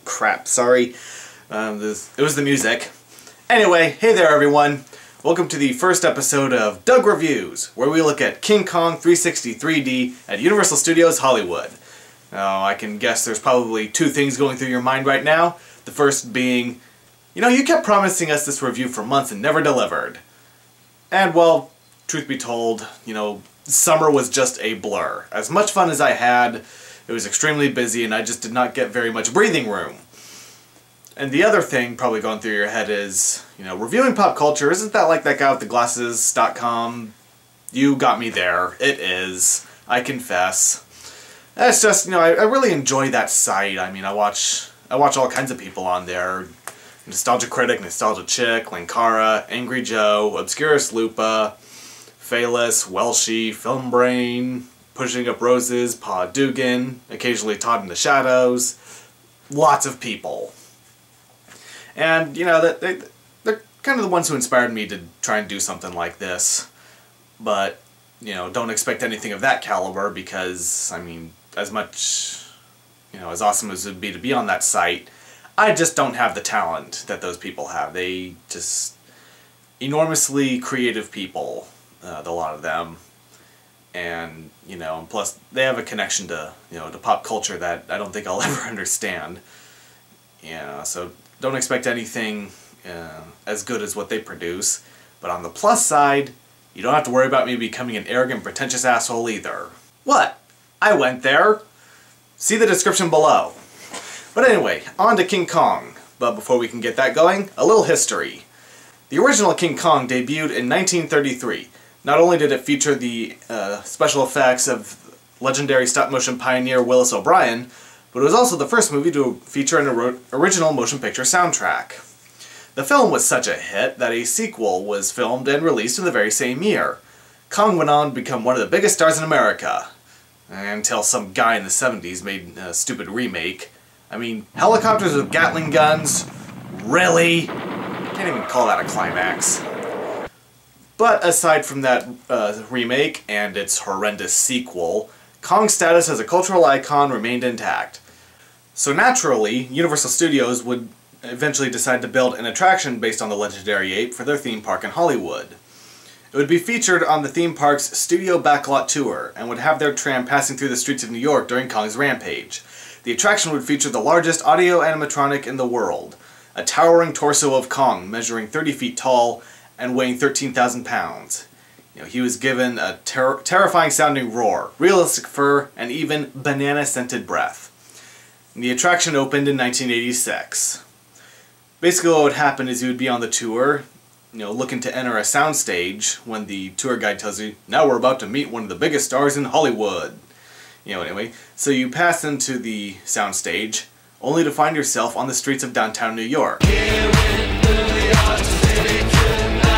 Crap, sorry. It was the music. Anyway, hey there everyone. Welcome to the first episode of Doug Reviews, where we look at King Kong 360 3D at Universal Studios Hollywood. Now, I can guess there's probably two things going through your mind right now. The first being, you kept promising us this review for months and never delivered. And well, truth be told, summer was just a blur. As much fun as I had, it was extremely busy and I just did not get very much breathing room. And the other thing probably going through your head is, reviewing pop culture, isn't that like that guy with the glasses.com? You got me there. It is. I confess. It's just, I really enjoy that site. I mean, I watch all kinds of people on there. Nostalgia Critic, Nostalgia Chick, Linkara, Angry Joe, Obscurus Lupa, Phaelus, Welshie, Film Brain, Pushing Up Roses, Pa Dugan, occasionally Todd in the Shadows. Lots of people. And, they're kind of the ones who inspired me to try and do something like this. But, don't expect anything of that caliber because, I mean, as much, as awesome as it would be to be on that site, I just don't have the talent that those people have. They just enormously creative people, a lot of them. And, plus they have a connection to, to pop culture that I don't think I'll ever understand. So don't expect anything as good as what they produce. But on the plus side, you don't have to worry about me becoming an arrogant, pretentious asshole either. What? I went there. See the description below. But anyway, on to King Kong. But before we can get that going, a little history. The original King Kong debuted in 1933. Not only did it feature the special effects of legendary stop-motion pioneer Willis O'Brien, but it was also the first movie to feature an original motion picture soundtrack. The film was such a hit that a sequel was filmed and released in the very same year. Kong went on to become one of the biggest stars in America, until some guy in the 70s made a stupid remake. I mean, helicopters with Gatling guns? Really? Can't even call that a climax. But aside from that remake and its horrendous sequel, Kong's status as a cultural icon remained intact. So naturally, Universal Studios would eventually decide to build an attraction based on the legendary ape for their theme park in Hollywood. It would be featured on the theme park's Studio Backlot Tour, and would have their tram passing through the streets of New York during Kong's rampage. The attraction would feature the largest audio animatronic in the world, a towering torso of Kong measuring 30 feet tall and weighing 13,000 pounds. He was given a terrifying sounding roar, realistic fur, and even banana-scented breath. And the attraction opened in 1986. Basically what would happen is you would be on the tour, looking to enter a soundstage when the tour guide tells you, now we're about to meet one of the biggest stars in Hollywood. Anyway, so you pass into the soundstage, only to find yourself on the streets of downtown New York.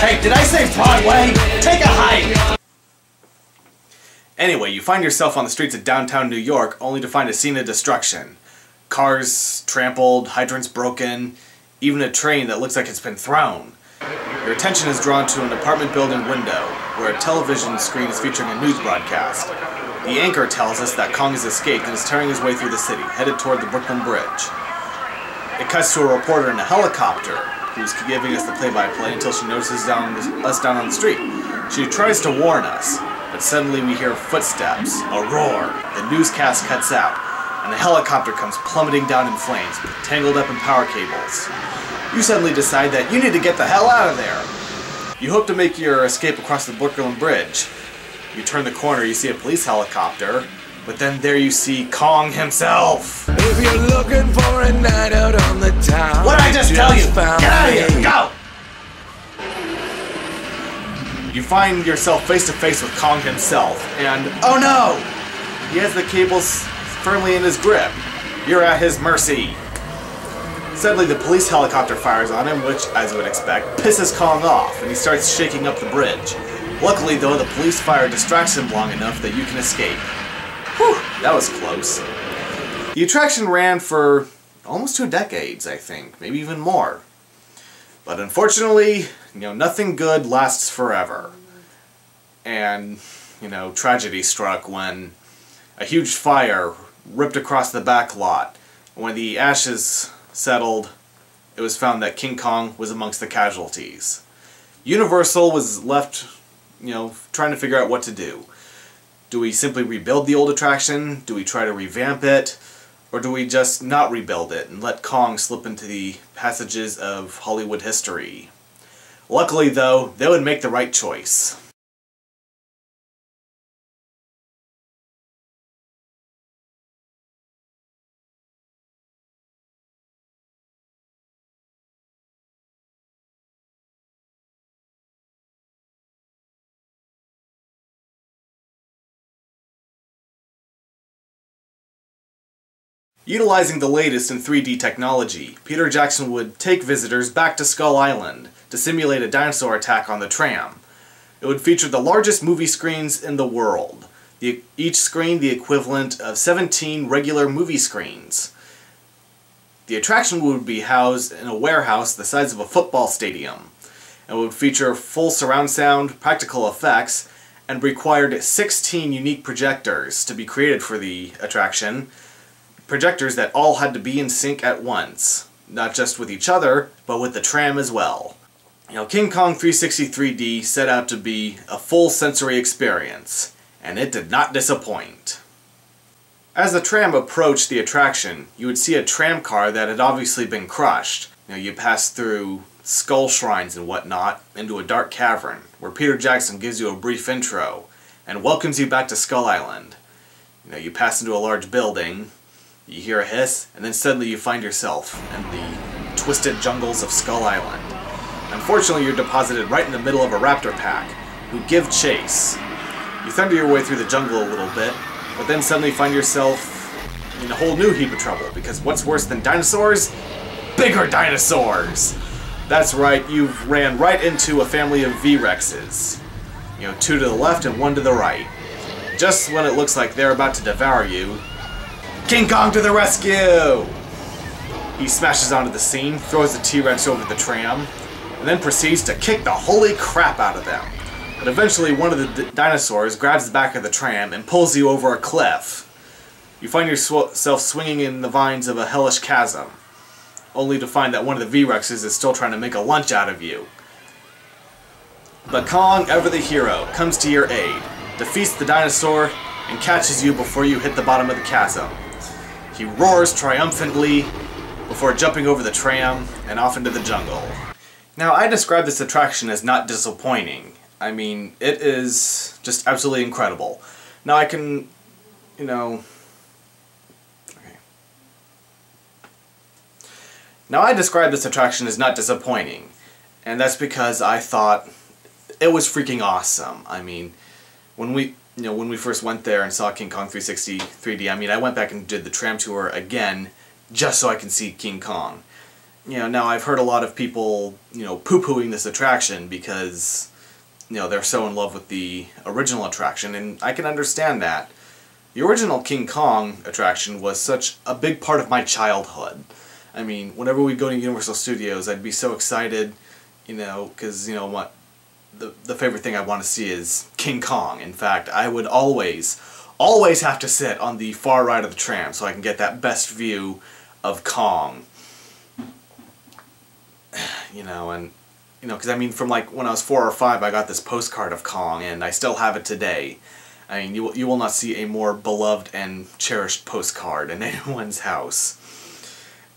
Hey, did I say Broadway? Take a hike! Anyway, you find yourself on the streets of downtown New York, only to find a scene of destruction. Cars trampled, hydrants broken, even a train that looks like it's been thrown. Your attention is drawn to an apartment building window, where a television screen is featuring a news broadcast. The anchor tells us that Kong has escaped and is tearing his way through the city, headed toward the Brooklyn Bridge. It cuts to a reporter in a helicopter, who's giving us the play-by-play until she notices us down on the street. She tries to warn us, but suddenly we hear footsteps, a roar, the newscast cuts out, and the helicopter comes plummeting down in flames, tangled up in power cables. You suddenly decide that you need to get the hell out of there. You hope to make your escape across the Brooklyn Bridge. You turn the corner, you see a police helicopter, but then there you see Kong himself. If you're looking for a night out on the town, what did I just tell you? Get out of here! Go! You find yourself face to face with Kong himself, and oh no! He has the cables firmly in his grip. You're at his mercy. Suddenly the police helicopter fires on him, which, as you would expect, pisses Kong off, and he starts shaking up the bridge. Luckily though, the police fire distracts him long enough that you can escape. Whew, that was close. The attraction ran for almost 2 decades, I think, maybe even more. But unfortunately, nothing good lasts forever. And, tragedy struck when a huge fire ripped across the back lot, When the ashes settled, it was found that King Kong was amongst the casualties. Universal was left, trying to figure out what to do. Do we simply rebuild the old attraction? Do we try to revamp it? Or do we just not rebuild it and let Kong slip into the passages of Hollywood history? Luckily, though, they would make the right choice. Utilizing the latest in 3D technology, Peter Jackson would take visitors back to Skull Island to simulate a dinosaur attack on the tram. It would feature the largest movie screens in the world, each screen the equivalent of 17 regular movie screens. The attraction would be housed in a warehouse the size of a football stadium, and would feature full surround sound, practical effects, and required 16 unique projectors to be created for the attraction. Projectors that all had to be in sync at once, not just with each other, but with the tram as well. King Kong 363D set out to be a full sensory experience, and it did not disappoint. As the tram approached the attraction, you would see a tram car that had obviously been crushed. You pass through skull shrines and whatnot into a dark cavern, where Peter Jackson gives you a brief intro and welcomes you back to Skull Island. You pass into a large building, you hear a hiss, and then suddenly you find yourself in the twisted jungles of Skull Island. Unfortunately, you're deposited right in the middle of a raptor pack, who give chase. You thunder your way through the jungle a little bit, but then suddenly find yourself in a whole new heap of trouble, because what's worse than dinosaurs? Bigger dinosaurs! That's right, you've ran right into a family of V-Rexes. 2 to the left and 1 to the right. Just when it looks like they're about to devour you, King Kong to the rescue! He smashes onto the scene, throws the T-Rex over the tram, and then proceeds to kick the holy crap out of them. But eventually one of the dinosaurs grabs the back of the tram and pulls you over a cliff. You find yourself swinging in the vines of a hellish chasm, only to find that one of the V-Rexes is still trying to make a lunch out of you. But Kong, ever the hero, comes to your aid, defeats the dinosaur, and catches you before you hit the bottom of the chasm. He roars triumphantly before jumping over the tram and off into the jungle. Now, I describe this attraction as not disappointing. I mean, it is just absolutely incredible. Now, I can, okay. Now, I describe this attraction as not disappointing, and that's because I thought it was freaking awesome. I mean, when we first went there and saw King Kong 360 3D, I went back and did the tram tour again just so I can see King Kong. Now I've heard a lot of people, poo-pooing this attraction because, they're so in love with the original attraction, and I can understand that. The original King Kong attraction was such a big part of my childhood. Whenever we'd go to Universal Studios, I'd be so excited, because, the favorite thing I want to see is King Kong. In fact, I would always have to sit on the far right of the tram so I can get that best view of Kong. Because from when I was 4 or 5, I got this postcard of Kong, and I still have it today. You will not see a more beloved and cherished postcard in anyone's house.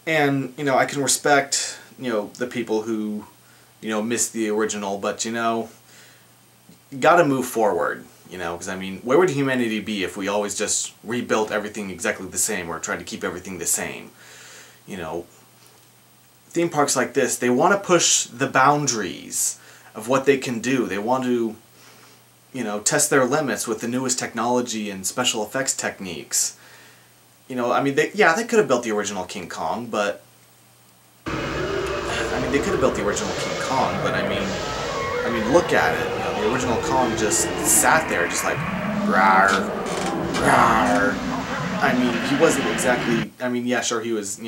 And, I can respect, the people who missed the original, but, gotta move forward, because, where would humanity be if we always just rebuilt everything exactly the same, or tried to keep everything the same? Theme parks like this, they want to push the boundaries of what they can do. They want to, test their limits with the newest technology and special effects techniques. They could have built the original King Kong, but they could have built the original King Kong, but look at it. The original Kong just sat there, just like, rawr, rawr. He wasn't exactly, yeah, sure, he was,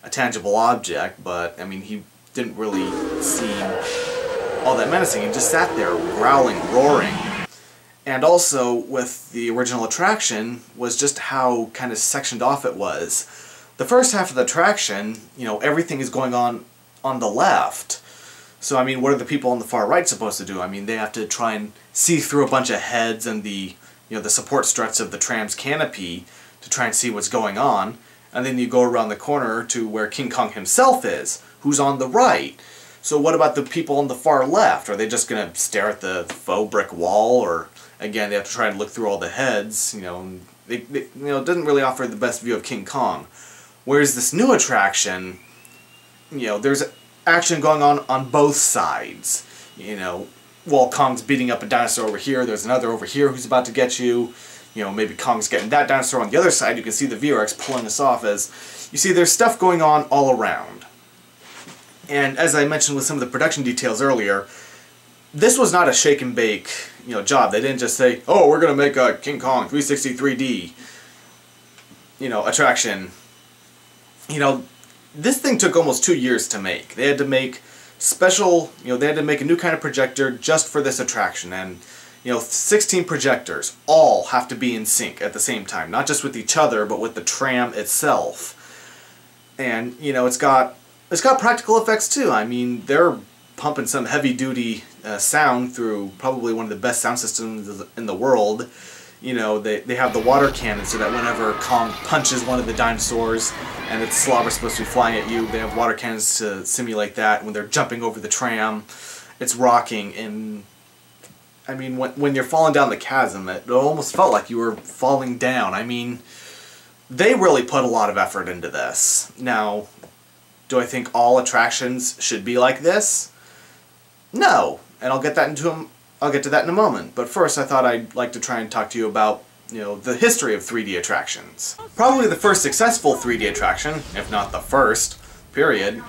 a tangible object, but, he didn't really seem all that menacing. He just sat there, growling, roaring. And also, with the original attraction, was just how kind of sectioned off it was. the first half of the attraction, you know, everything is going on the left. So, I mean, what are the people on the far right supposed to do? I mean, they have to try and see through a bunch of heads and the, you know, the support struts of the tram's canopy to try and see what's going on. And then you go around the corner to where King Kong himself is, who's on the right. So what about the people on the far left? Are they just going to stare at the faux brick wall? Or, again, they have to try and look through all the heads, you know, and you know, it doesn't really offer the best view of King Kong. Whereas this new attraction, you know, there's action going on both sides. You know, while Kong's beating up a dinosaur over here, there's another over here who's about to get you. You know, maybe Kong's getting that dinosaur on the other side. You can see the VRX pulling us off as you see there's stuff going on all around. And as I mentioned with some of the production details earlier, this was not a shake and bake, you know, job. They didn't just say, "Oh, we're gonna make a King Kong 360 3D, you know, attraction." You know, this thing took almost 2 years to make. They had to make special, you know, they had to make a new kind of projector just for this attraction, and you know, 16 projectors all have to be in sync at the same time, not just with each other, but with the tram itself. And you know, it's got practical effects too. I mean, they're pumping some heavy-duty sound through probably one of the best sound systems in the world. You know, they have the water cannon so that whenever Kong punches one of the dinosaurs and its slobber's supposed to be flying at you, they have water cannons to simulate that. When they're jumping over the tram, it's rocking. And I mean, when you're falling down the chasm, it almost felt like you were falling down. I mean, they really put a lot of effort into this. Now, do I think all attractions should be like this? No, and I'll get to that in a moment. But first, I thought I'd like to try and talk to you about, you know, the history of 3D attractions. Probably the first successful 3D attraction, if not the first, period,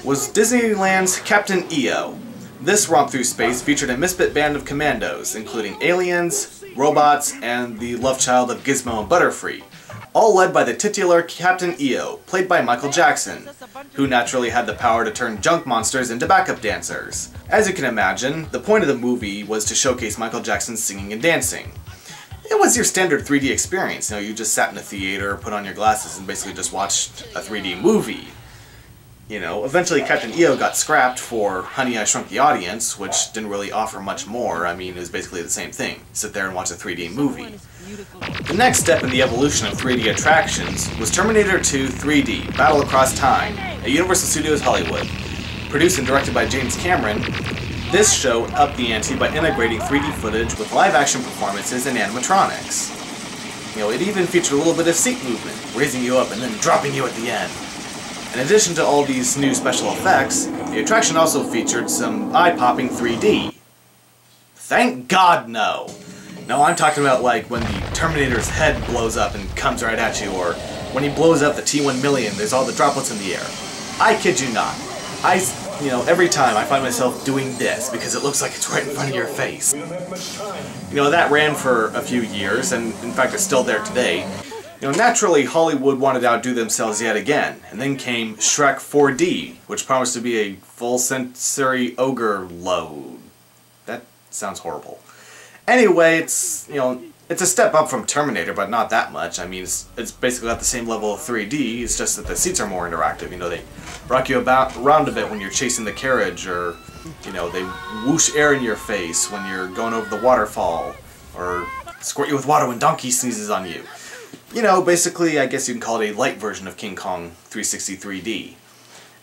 was Disneyland's Captain EO. This romp through space featured a misfit band of commandos, including aliens, robots, and the love child of Gizmo and Butterfree, all led by the titular Captain EO, played by Michael Jackson, who naturally had the power to turn junk monsters into backup dancers. As you can imagine, the point of the movie was to showcase Michael Jackson's singing and dancing. It was your standard 3D experience. You know, you just sat in a theater, put on your glasses, and basically just watched a 3D movie. You know, eventually Captain EO got scrapped for Honey, I Shrunk the Audience, which didn't really offer much more. I mean, it was basically the same thing. Sit there and watch a 3D movie. The next step in the evolution of 3D attractions was Terminator 2 3D, Battle Across Time, at Universal Studios Hollywood. Produced and directed by James Cameron, this show upped the ante by integrating 3D footage with live-action performances and animatronics. You know, it even featured a little bit of seat movement, raising you up and then dropping you at the end. In addition to all these new special effects, the attraction also featured some eye-popping 3D. Thank God, no! No, I'm talking about like when the Terminator's head blows up and comes right at you, or when he blows up the T-1000, there's all the droplets in the air. I kid you not. You know, every time I find myself doing this because it looks like it's right in front of your face. You know, that ran for a few years, and in fact it's still there today. You know, naturally, Hollywood wanted to outdo themselves yet again, and then came Shrek 4D, which promised to be a full-sensory ogre load. That sounds horrible. Anyway, it's, you know, it's a step up from Terminator, but not that much. I mean, it's basically got the same level of 3D, it's just that the seats are more interactive. You know, they rock you around a bit when you're chasing the carriage, or, you know, they whoosh air in your face when you're going over the waterfall, or squirt you with water when Donkey sneezes on you. You know, basically, I guess you can call it a light version of King Kong 360 3D.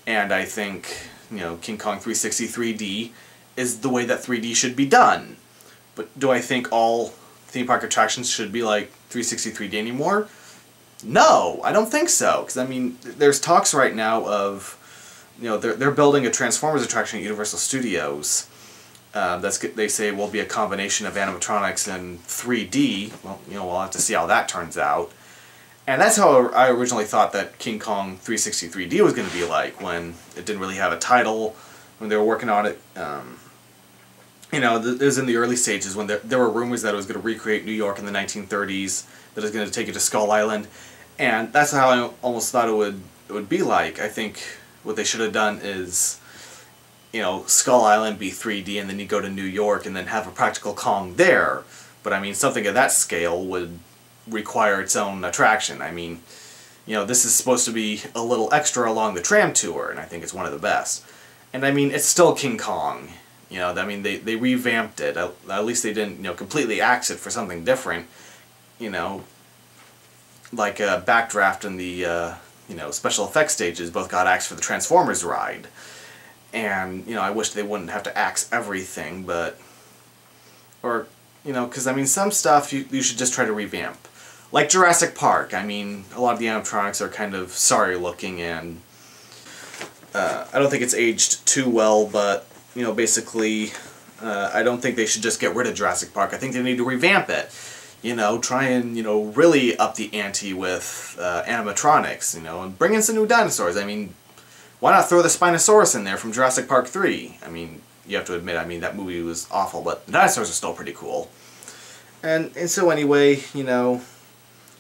And I think, you know, King Kong 360 3D is the way that 3D should be done. But do I think all theme park attractions should be like 360 3D anymore? No, I don't think so. Because, I mean, there's talks right now of, you know, they're building a Transformers attraction at Universal Studios. They say will be a combination of animatronics and 3D. Well, you know, we'll have to see how that turns out. And that's how I originally thought that King Kong 360 3D was going to be like, when it didn't really have a title, when they were working on it. You know, it was in the early stages when there were rumors that it was going to recreate New York in the 1930s, that it was going to take you to Skull Island, and that's how I almost thought it would be like. I think what they should have done is, you know, Skull Island be 3D, and then you go to New York and then have a practical Kong there. But I mean, something of that scale would require its own attraction. I mean, you know, this is supposed to be a little extra along the tram tour, and I think it's one of the best. And I mean, it's still King Kong. You know, I mean, they revamped it. At least they didn't, you know, completely axe it for something different. You know, like Backdraft and the, you know, special effects stages both got axed for the Transformers ride. And, you know, I wish they wouldn't have to axe everything, but... Or, you know, because, I mean, some stuff you should just try to revamp. Like Jurassic Park. I mean, a lot of the animatronics are kind of sorry looking, and I don't think it's aged too well, but, you know, basically, I don't think they should just get rid of Jurassic Park. I think they need to revamp it. You know, try and, you know, really up the ante with animatronics, you know, and bring in some new dinosaurs. I mean, why not throw the Spinosaurus in there from Jurassic Park 3? I mean, you have to admit, I mean, that movie was awful, but the dinosaurs are still pretty cool. And so anyway, you know,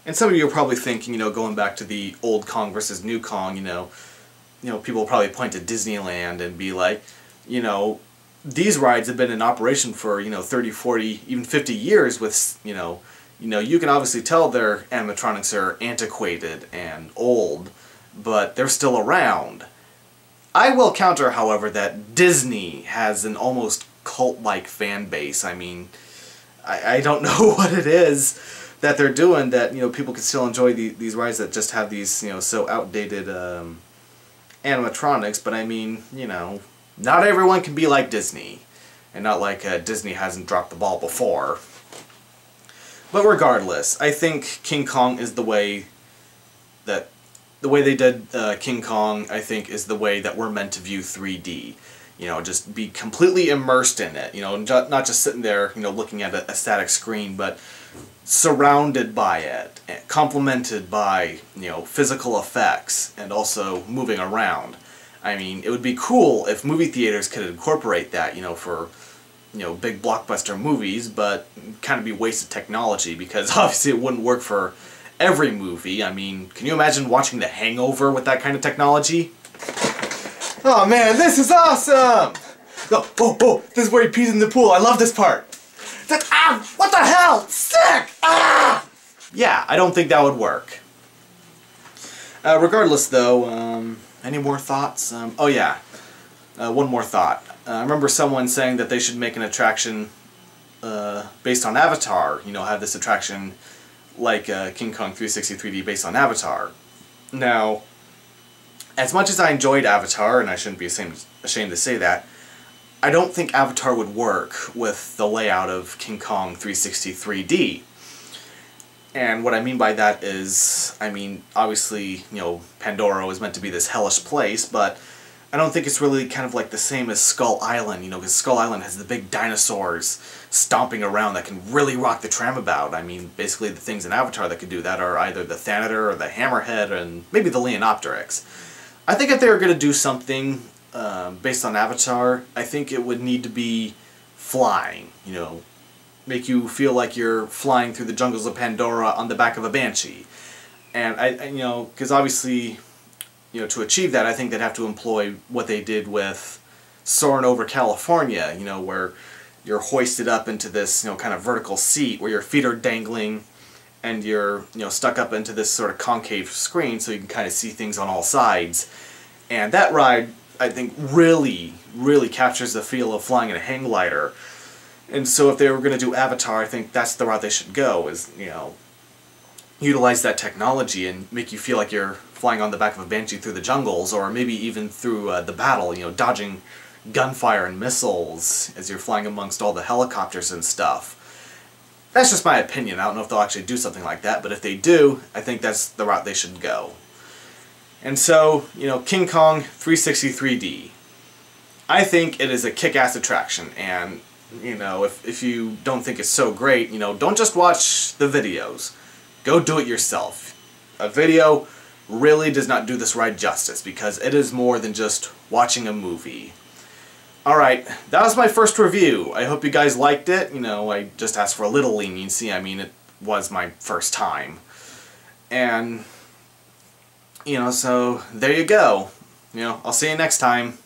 and some of you are probably thinking, you know, going back to the old Kong versus new Kong, you know, people will probably point to Disneyland and be like, you know, these rides have been in operation for, you know, 30, 40, even 50 years with, you know, you can obviously tell their animatronics are antiquated and old, but they're still around. I will counter, however, that Disney has an almost cult-like fan base. I mean, I don't know what it is that they're doing that, you know, people can still enjoy these rides that just have these, you know, so outdated animatronics, but I mean, you know, not everyone can be like Disney, and not like Disney hasn't dropped the ball before. But regardless, I think King Kong is the way they did King Kong, I think, is the way that we're meant to view 3D. You know, just be completely immersed in it, you know, not just sitting there, you know, looking at a static screen, but surrounded by it, complemented by, you know, physical effects, and also moving around. I mean, it would be cool if movie theaters could incorporate that, you know, for, you know, big blockbuster movies, but kind of be wasted technology, because obviously it wouldn't work for every movie. I mean, can you imagine watching The Hangover with that kind of technology? Oh man, this is awesome! Oh, this is where he pees in the pool. I love this part. What the hell? Sick! Ah! Yeah, I don't think that would work. Regardless though, any more thoughts? Oh yeah, one more thought. I remember someone saying that they should make an attraction based on Avatar. You know, have this attraction like King Kong 360 3D based on Avatar. Now, as much as I enjoyed Avatar, and I shouldn't be ashamed to say that, I don't think Avatar would work with the layout of King Kong 360 3D. And what I mean by that is, I mean, obviously, you know, Pandora was meant to be this hellish place, but I don't think it's really kind of like the same as Skull Island, you know, because Skull Island has the big dinosaurs stomping around that can really rock the tram about. I mean, basically the things in Avatar that could do that are either the Thanator or the Hammerhead and maybe the Leonopteryx. I think if they were going to do something based on Avatar, I think it would need to be flying, you know, make you feel like you're flying through the jungles of Pandora on the back of a Banshee. And you know, because obviously, you know, to achieve that, I think they'd have to employ what they did with Soarin' Over California, you know, where you're hoisted up into this, you know, kind of vertical seat where your feet are dangling and you're, you know, stuck up into this sort of concave screen so you can kind of see things on all sides. And that ride, I think, really, really captures the feel of flying in a hang glider. And so if they were going to do Avatar, I think that's the route they should go, is, you know, utilize that technology and make you feel like you're flying on the back of a Banshee through the jungles, or maybe even through the battle, you know, dodging gunfire and missiles as you're flying amongst all the helicopters and stuff. That's just my opinion. I don't know if they'll actually do something like that, but if they do, I think that's the route they should go. And so, you know, King Kong 360 3D. I think it is a kick-ass attraction, and, you know, if you don't think it's so great, you know, don't just watch the videos. Go do it yourself. A video really does not do this ride justice, because it is more than just watching a movie. Alright, that was my first review. I hope you guys liked it. You know, I just asked for a little leniency. I mean, it was my first time. And, you know, so there you go. You know, I'll see you next time.